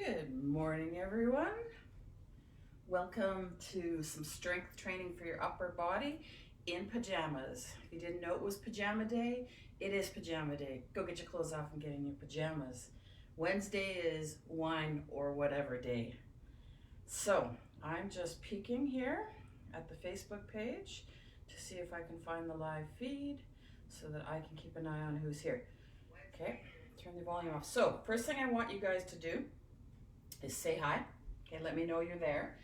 Good morning, everyone. Welcome to some strength training for your upper body in pajamas. If you didn't know it was pajama day, it is pajama day. Go get your clothes off and get in your pajamas. Wednesday is wine or whatever day. So I'm just peeking here at the Facebook page to see if I can find the live feed so that I can keep an eye on who's here. Okay, turn the volume off. So first thing I want you guys to do is say hi. Okay, let me know you're there.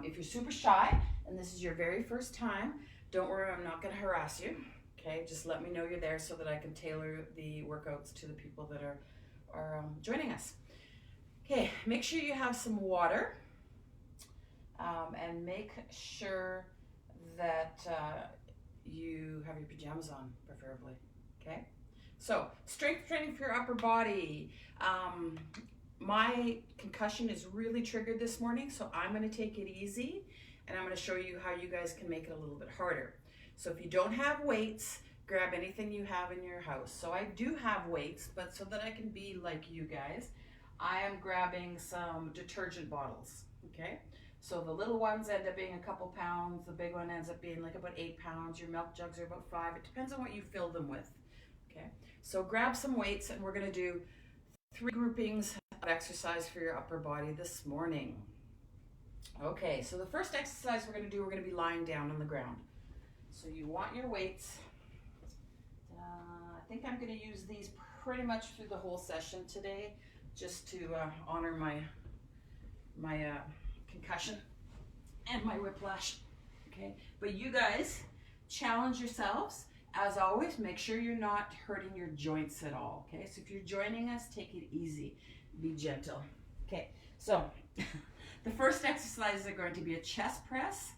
If you're super shy and this is your very first time, don't worry, I'm not going to harass you. Okay, just let me know you're there so that I can tailor the workouts to the people that are joining us. Okay, make sure you have some water and make sure that you have your pajamas on, preferably. Okay, so strength training for your upper body. My concussion is really triggered this morning, so I'm going to take it easy and I'm going to show you how you guys can make it a little bit harder. So if you don't have weights, grab anything you have in your house. So I do have weights, but so that I can be like you guys, I am grabbing some detergent bottles, okay? So the little ones end up being a couple pounds, the big one ends up being like about 8 pounds, your milk jugs are about 5, it depends on what you fill them with, okay? So grab some weights and we're going to do 3 groupings of exercise for your upper body this morning. Okay, so the first exercise we're going to be lying down on the ground. So you want your weights. I think I'm going to use these pretty much through the whole session today, just to honor my concussion and my whiplash. Okay, but you guys challenge yourselves. As always, make sure you're not hurting your joints at all. Okay, so if you're joining us, take it easy. Be gentle. Okay, so the first exercises are going to be a chest press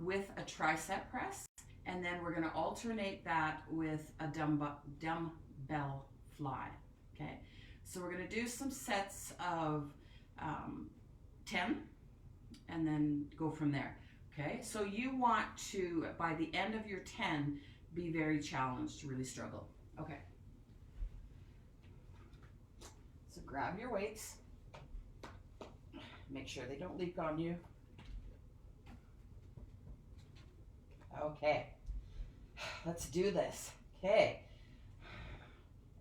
with a tricep press, and then we're going to alternate that with a dumbbell fly. Okay, so we're going to do some sets of 10 and then go from there. Okay, so you want to, by the end of your 10, be very challenged, really struggle. Okay. So grab your weights. Make sure they don't leak on you. Okay. Let's do this. Okay.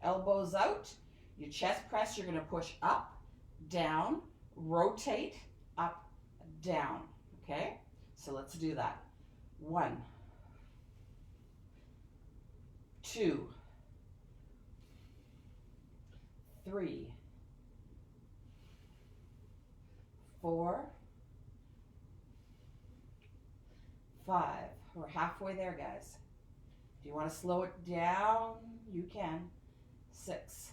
Elbows out. Your chest press, you're going to push up, down, rotate, up, down. Okay? So let's do that. 1, 2, 3, 4, 5. We're halfway there, guys. If you want to slow it down, you can. 6,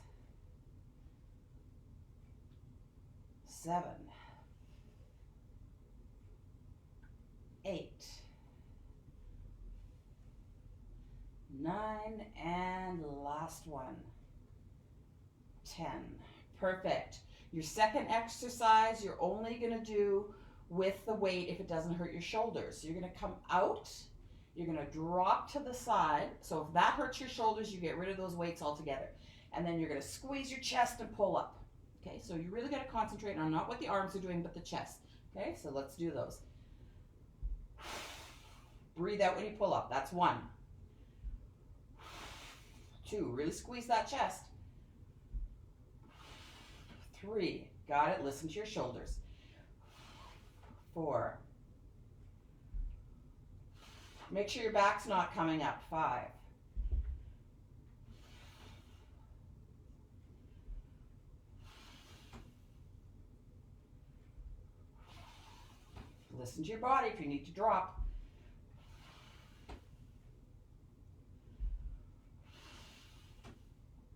7, 8, 9, and last one, 10. Perfect. Your second exercise, you're only going to do with the weight if it doesn't hurt your shoulders. So you're going to come out, you're going to drop to the side. So if that hurts your shoulders, you get rid of those weights altogether. And then you're going to squeeze your chest and pull up. Okay, so you really got to concentrate on not what the arms are doing, but the chest. Okay, so let's do those. Breathe out when you pull up. That's 1. 2, really squeeze that chest. 3, got it, listen to your shoulders. 4, make sure your back's not coming up. 5, 6, listen to your body if you need to drop.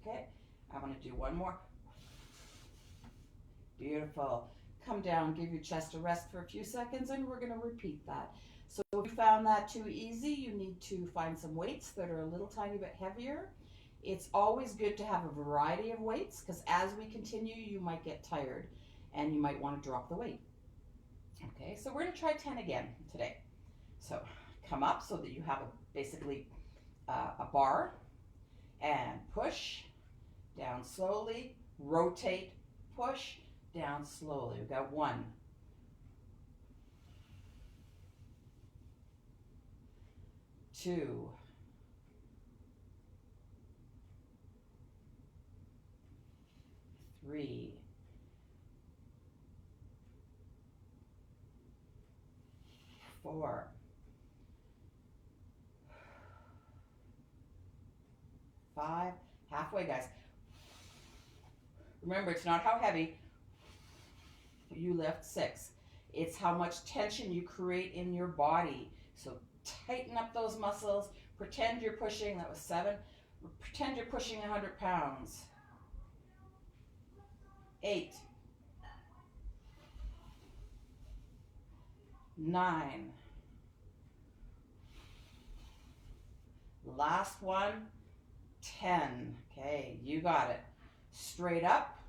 7, okay, I want to do one more. Beautiful. Come down, give your chest a rest for a few seconds, and we're going to repeat that. So if you found that too easy, you need to find some weights that are a little tiny bit heavier. It's always good to have a variety of weights, because as we continue, you might get tired and you might want to drop the weight. Okay, so we're going to try 10 again today. So come up so that you have basically a bar, and push, down slowly, rotate, push, down slowly. We've got 1, 2, 3, 4, 5, halfway, guys. Remember, it's not how heavy you lift. 6. It's how much tension you create in your body. So tighten up those muscles. Pretend you're pushing, that was 7. Pretend you're pushing 100 pounds. 8, 9. Last one, 10. Okay, you got it. Straight up,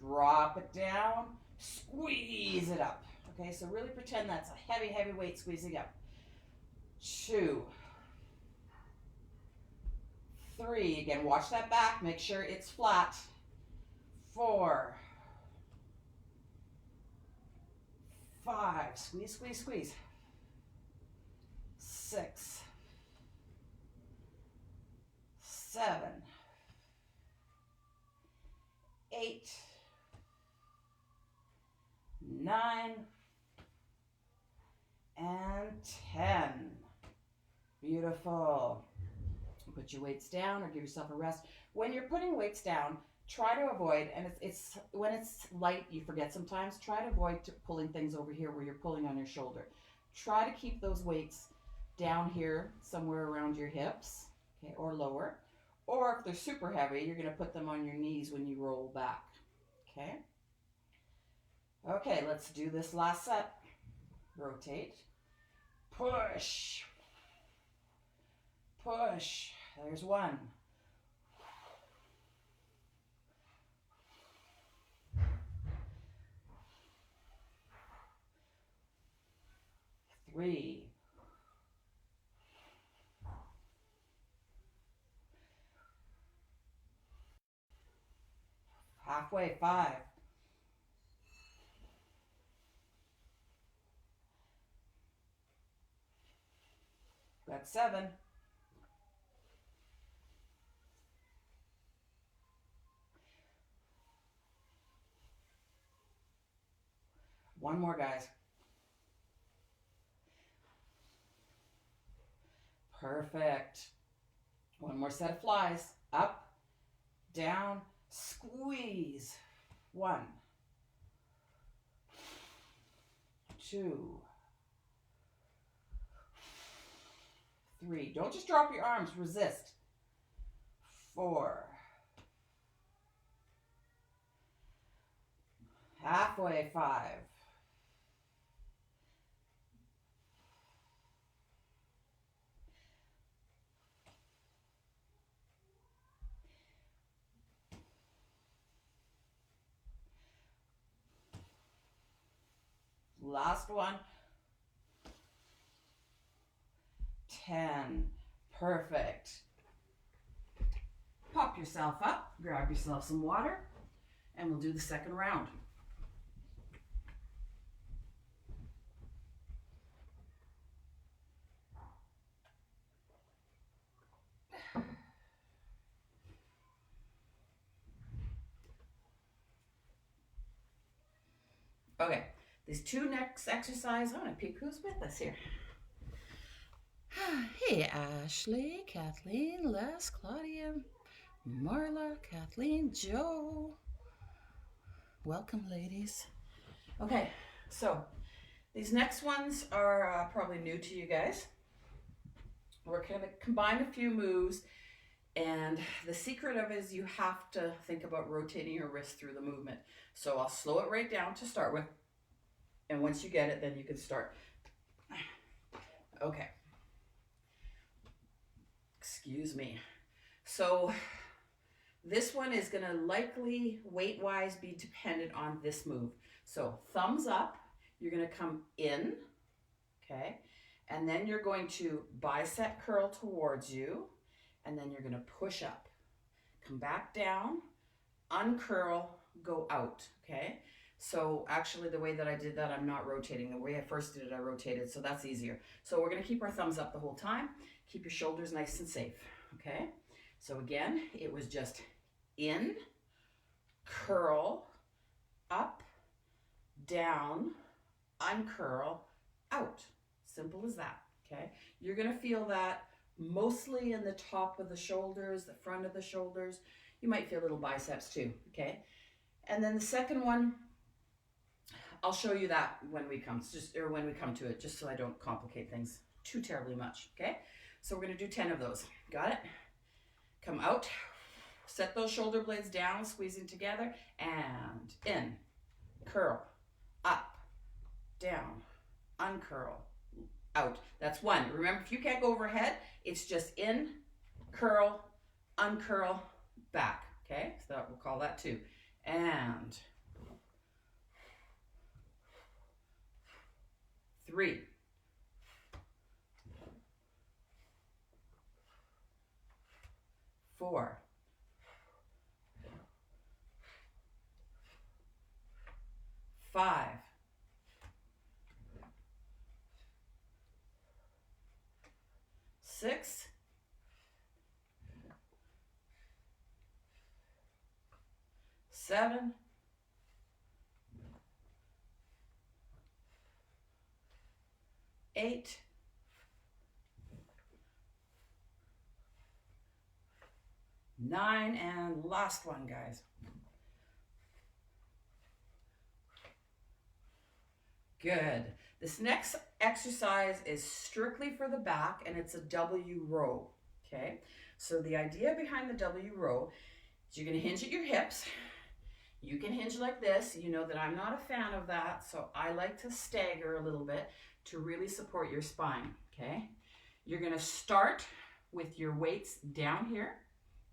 drop it down, squeeze it up. Okay, so really pretend that's a heavy, heavy weight squeezing up. 2, 3. Again, watch that back. Make sure it's flat. 4, 5. Squeeze, squeeze, squeeze. 6, 7, 8, 9, and 10. Beautiful. Put your weights down or give yourself a rest. When you're putting weights down, try to avoid, and it's when it's light, you forget sometimes, try to avoid pulling things over here where you're pulling on your shoulder. Try to keep those weights down here, somewhere around your hips, okay, or lower. Or if they're super heavy, you're going to put them on your knees when you roll back, okay? Okay, let's do this last set. Rotate. Push. Push. There's 1. 3. 5. Got 7. 1 more, guys. Perfect. 1 more set of flies. Up, down, squeeze. 1, 2, 3. Don't just drop your arms, resist. 4. Halfway, 5. Last one. 10. Perfect. Pop yourself up, grab yourself some water, and we'll do the second round. Okay, these 2 next exercises, I want to peek who's with us here. Hey, Ashley, Kathleen, Les, Claudia, Marla, Kathleen, Joe. Welcome, ladies. Okay, so these next ones are probably new to you guys. We're going to combine a few moves, and the secret of it is you have to think about rotating your wrist through the movement. So I'll slow it right down to start with, and once you get it, then you can start. Okay. Excuse me. So this one is going to likely weight-wise be dependent on this move. So thumbs up, you're going to come in, okay? And then you're going to bicep curl towards you, and then you're going to push up. Come back down, uncurl, go out, okay? So actually the way that I did that, I'm not rotating. The way I first did it, I rotated, so that's easier. So we're gonna keep our thumbs up the whole time. Keep your shoulders nice and safe, okay? So again, it was just in, curl, up, down, uncurl, out. Simple as that, okay? You're gonna feel that mostly in the top of the shoulders, the front of the shoulders. You might feel little biceps too, okay? And then the second one, I'll show you that when we come to it, just so I don't complicate things too terribly much, okay? So we're gonna do 10 of those. Got it? Come out, set those shoulder blades down, squeezing together, and in, curl, up, down, uncurl, out. That's one. Remember, if you can't go overhead, it's just in, curl, uncurl, back, okay? So we'll call that 2. And 3, 4, 5, 6, 7, 8, 9, and last one, guys. Good. This next exercise is strictly for the back, and it's a W row, okay? So the idea behind the W row is you're gonna hinge at your hips. You can hinge like this. You know that I'm not a fan of that, so I like to stagger a little bit to really support your spine, okay? You're gonna start with your weights down here,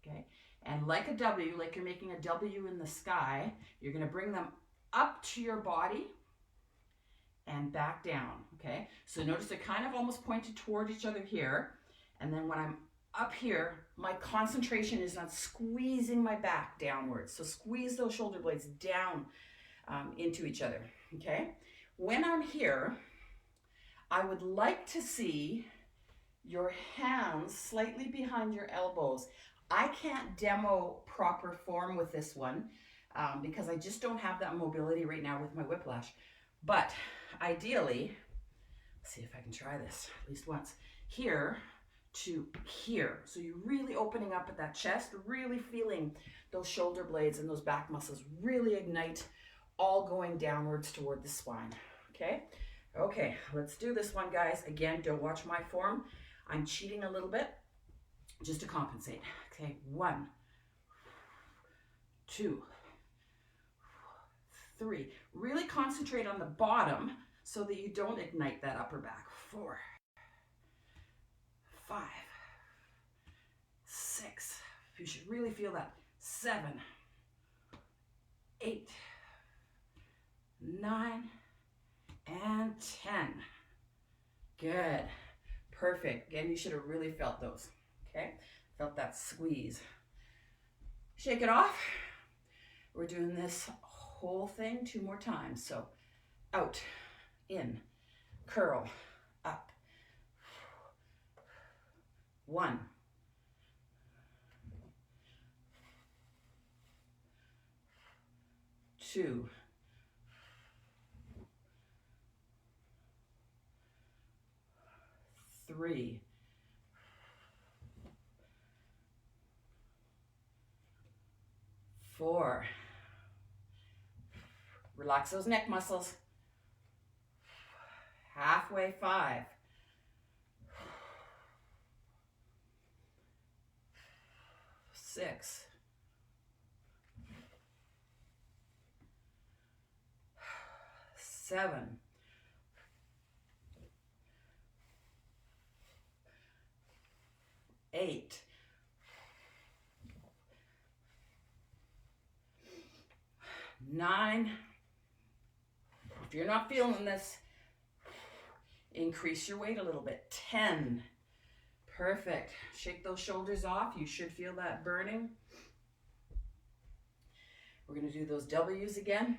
okay? And like a W, like you're making a W in the sky, you're gonna bring them up to your body and back down, okay? So notice they're kind of almost pointed toward each other here. And then when I'm up here, my concentration is on squeezing my back downwards. So squeeze those shoulder blades down into each other, okay? When I'm here, I would like to see your hands slightly behind your elbows. I can't demo proper form with this one because I just don't have that mobility right now with my whiplash. But ideally, let's see if I can try this at least once. Here to here. So you're really opening up at that chest, really feeling those shoulder blades and those back muscles really ignite, all going downwards toward the spine, okay? Okay, let's do this one, guys. Again, don't watch my form. I'm cheating a little bit just to compensate. Okay, 1, 2, 3. Really concentrate on the bottom so that you don't ignite that upper back. 4, 5, 6. You should really feel that. 7, 8, 9, and 10. Good. Perfect. Again, you should have really felt those. Okay? Felt that squeeze. Shake it off. We're doing this whole thing 2 more times. So out, in, curl, up. 1, 2, 3, 4. Relax those neck muscles. Halfway. 5, 6, 7, 8, 9. If you're not feeling this, increase your weight a little bit. 10. Perfect. Shake those shoulders off. You should feel that burning. We're going to do those W's again.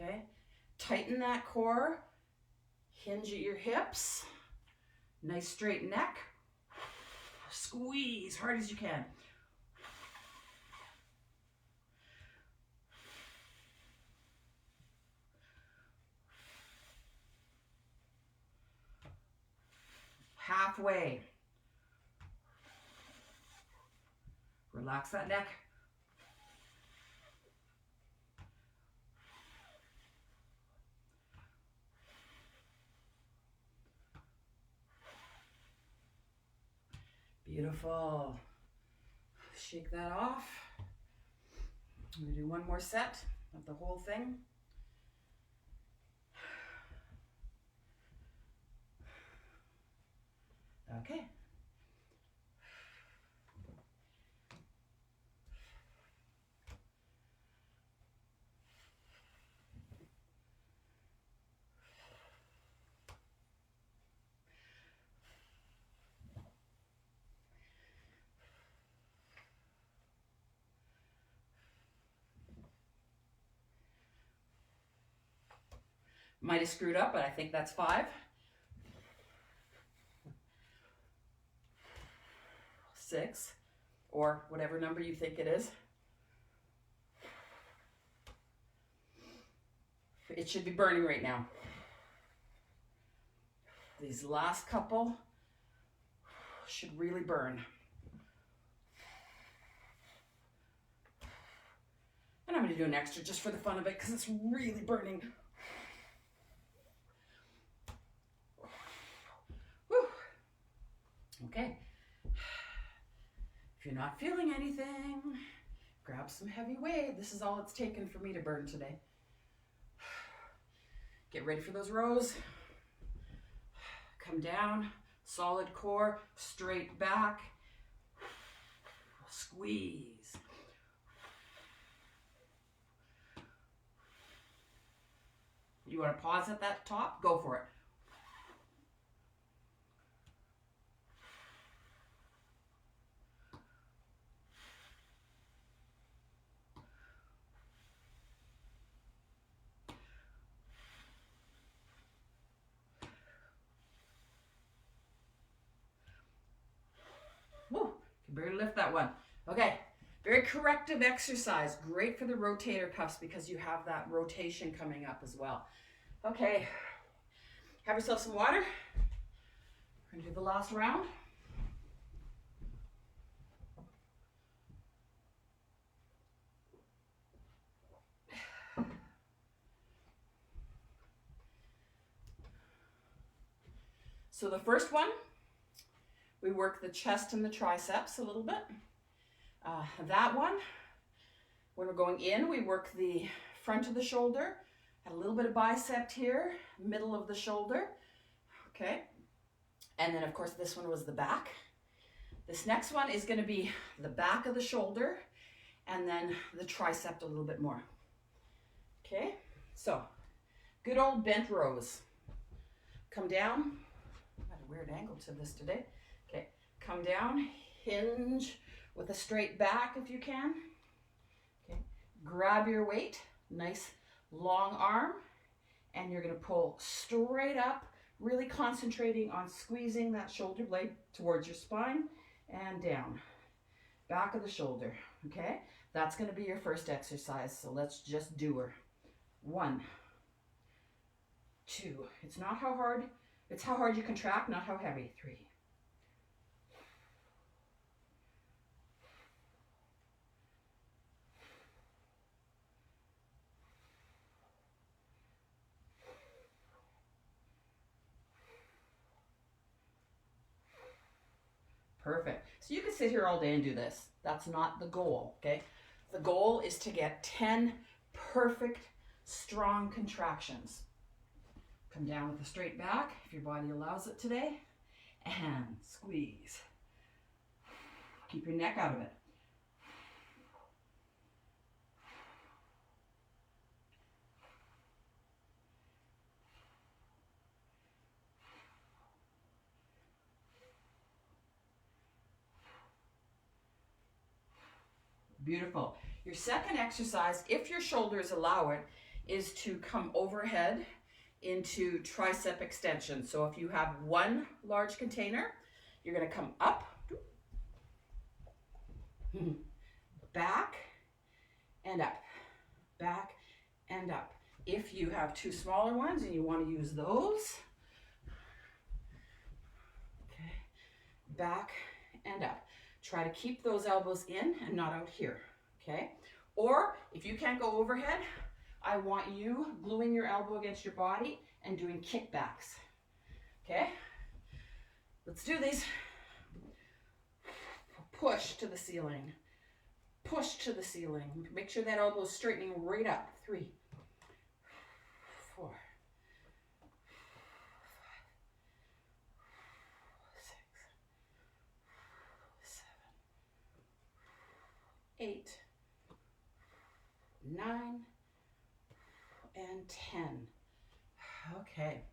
Okay, tighten that core, hinge at your hips, nice straight neck, squeeze hard as you can. Halfway. Relax that neck. Beautiful. Shake that off. I'm going to do one more set of the whole thing. Okay. Might have screwed up, but I think that's 5. 6, or whatever number you think it is. It should be burning right now. These last couple should really burn. And I'm going to do an extra just for the fun of it because it's really burning. Whew. Okay. If you're not feeling anything, grab some heavy weight. This is all it's taken for me to burn today. Get ready for those rows. Come down, solid core, straight back. Squeeze. You want to pause at that top? Go for it. Woo, you can barely lift that one. Okay, very corrective exercise. Great for the rotator cuffs because you have that rotation coming up as well. Okay, have yourself some water. We're gonna do the last round. So the first one, we work the chest and the triceps a little bit. That one, when we're going in, we work the front of the shoulder, a little bit of bicep here, middle of the shoulder, okay? And then of course this one was the back. This next one is gonna be the back of the shoulder and then the tricep a little bit more. Okay, so good old bent rows. Come down, got a weird angle to this today. Okay, come down, hinge with a straight back if you can. Okay, grab your weight, nice long arm, and you're gonna pull straight up, really concentrating on squeezing that shoulder blade towards your spine and down. Back of the shoulder, okay? That's gonna be your first exercise, so let's just do her. 1, 2, it's not how hard, it's how hard you contract, not how heavy. 3. Perfect. So you can sit here all day and do this. That's not the goal, okay? The goal is to get 10 perfect, strong contractions. Come down with a straight back, if your body allows it today, and squeeze. Keep your neck out of it. Beautiful. Your second exercise, if your shoulders allow it, is to come overhead into tricep extension. So if you have one large container, you're going to come up, back and up, back and up. If you have two smaller ones and you want to use those, okay, back and up. Try to keep those elbows in and not out here, okay? Or if you can't go overhead, I want you gluing your elbow against your body and doing kickbacks, okay? Let's do these. Push to the ceiling. Push to the ceiling. Make sure that elbow is straightening right up. 3, 4, 5, 6, 7, 8, 9, and 10. Okay.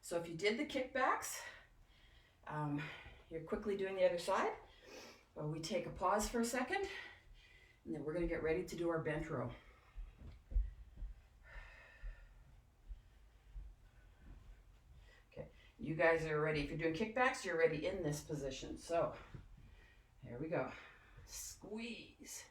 So if you did the kickbacks, you're quickly doing the other side. Well, we take a pause for a second, and then we're going to get ready to do our bench row. Okay, you guys are ready. If you're doing kickbacks, you're ready in this position. So, here we go. Squeeze.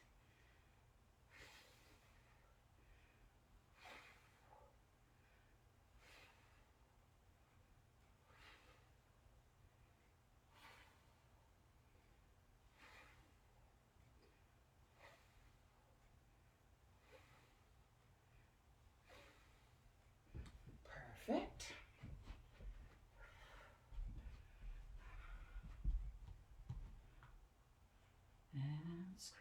Perfect. And squeeze.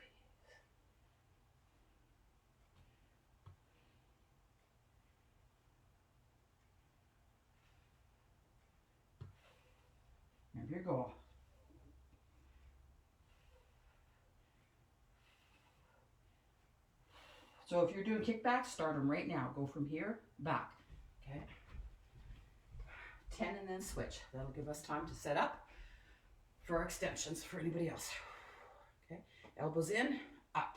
There you go. So if you're doing kickbacks, start them right now. Go from here, back, okay? 10 and then switch. That'll give us time to set up for our extensions for anybody else. Okay, elbows in, up.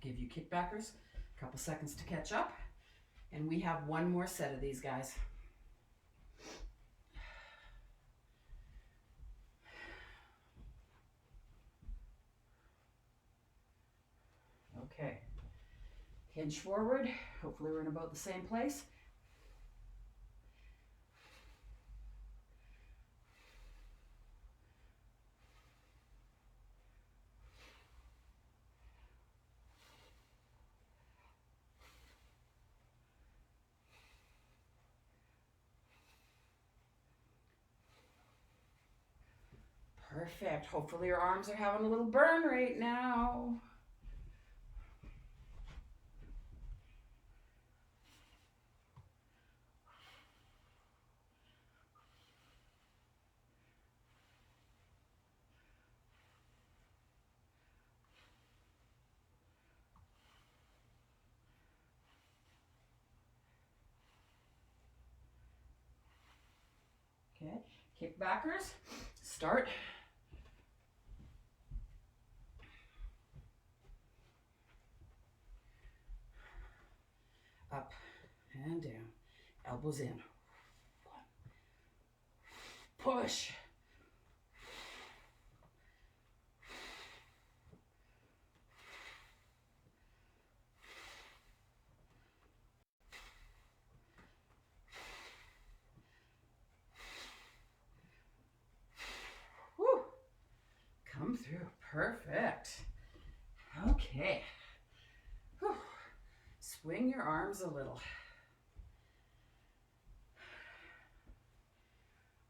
Give you kickbackers a couple seconds to catch up, and we have one more set of these guys. Okay, hinge forward. Hopefully we're in about the same place. Perfect. Hopefully your arms are having a little burn right now. Okay, kickbackers, start. Up and down, elbows in. Push. Woo. Come through. Perfect. Okay. Whew. Swing your arms a little.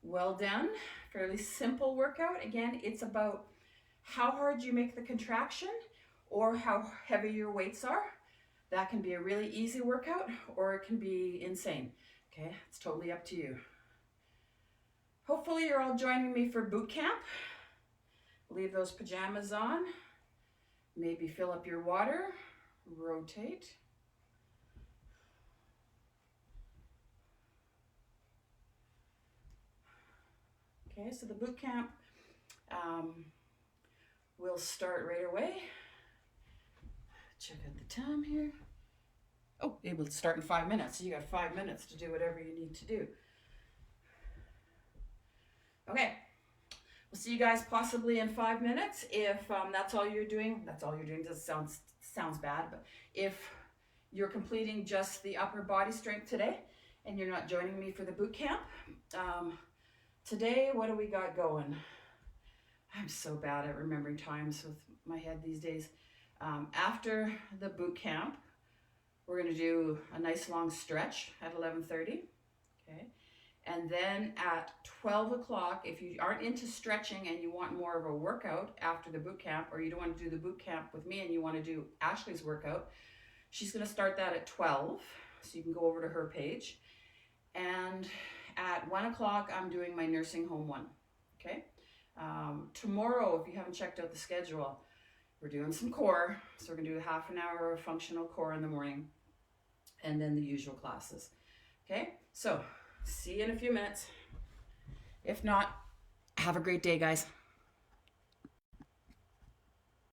Well done. Fairly simple workout. Again, it's about how hard you make the contraction or how heavy your weights are. That can be a really easy workout or it can be insane. Okay, it's totally up to you. Hopefully you're all joining me for boot camp. leave those pajamas on. Maybe fill up your water, rotate. Okay, so the boot camp will start right away. Check out the time here. Oh, it will start in 5 minutes. So you got 5 minutes to do whatever you need to do. Okay, we'll see you guys possibly in 5 minutes. If that's all you're doing, just sounds bad, but if you're completing just the upper body strength today and you're not joining me for the boot camp, today, what do we got going? I'm so bad at remembering times with my head these days. After the boot camp, we're going to do a nice long stretch at 11:30. Okay. And then at 12 o'clock, if you aren't into stretching and you want more of a workout after the boot camp, or you don't want to do the boot camp with me and you want to do Ashley's workout, she's going to start that at 12. So you can go over to her page. And at 1 o'clock, I'm doing my nursing home one. Okay. Tomorrow, if you haven't checked out the schedule, we're doing some core. So we're going to do a half an hour of functional core in the morning and then the usual classes. Okay. So see you in a few minutes. If not, have a great day, guys.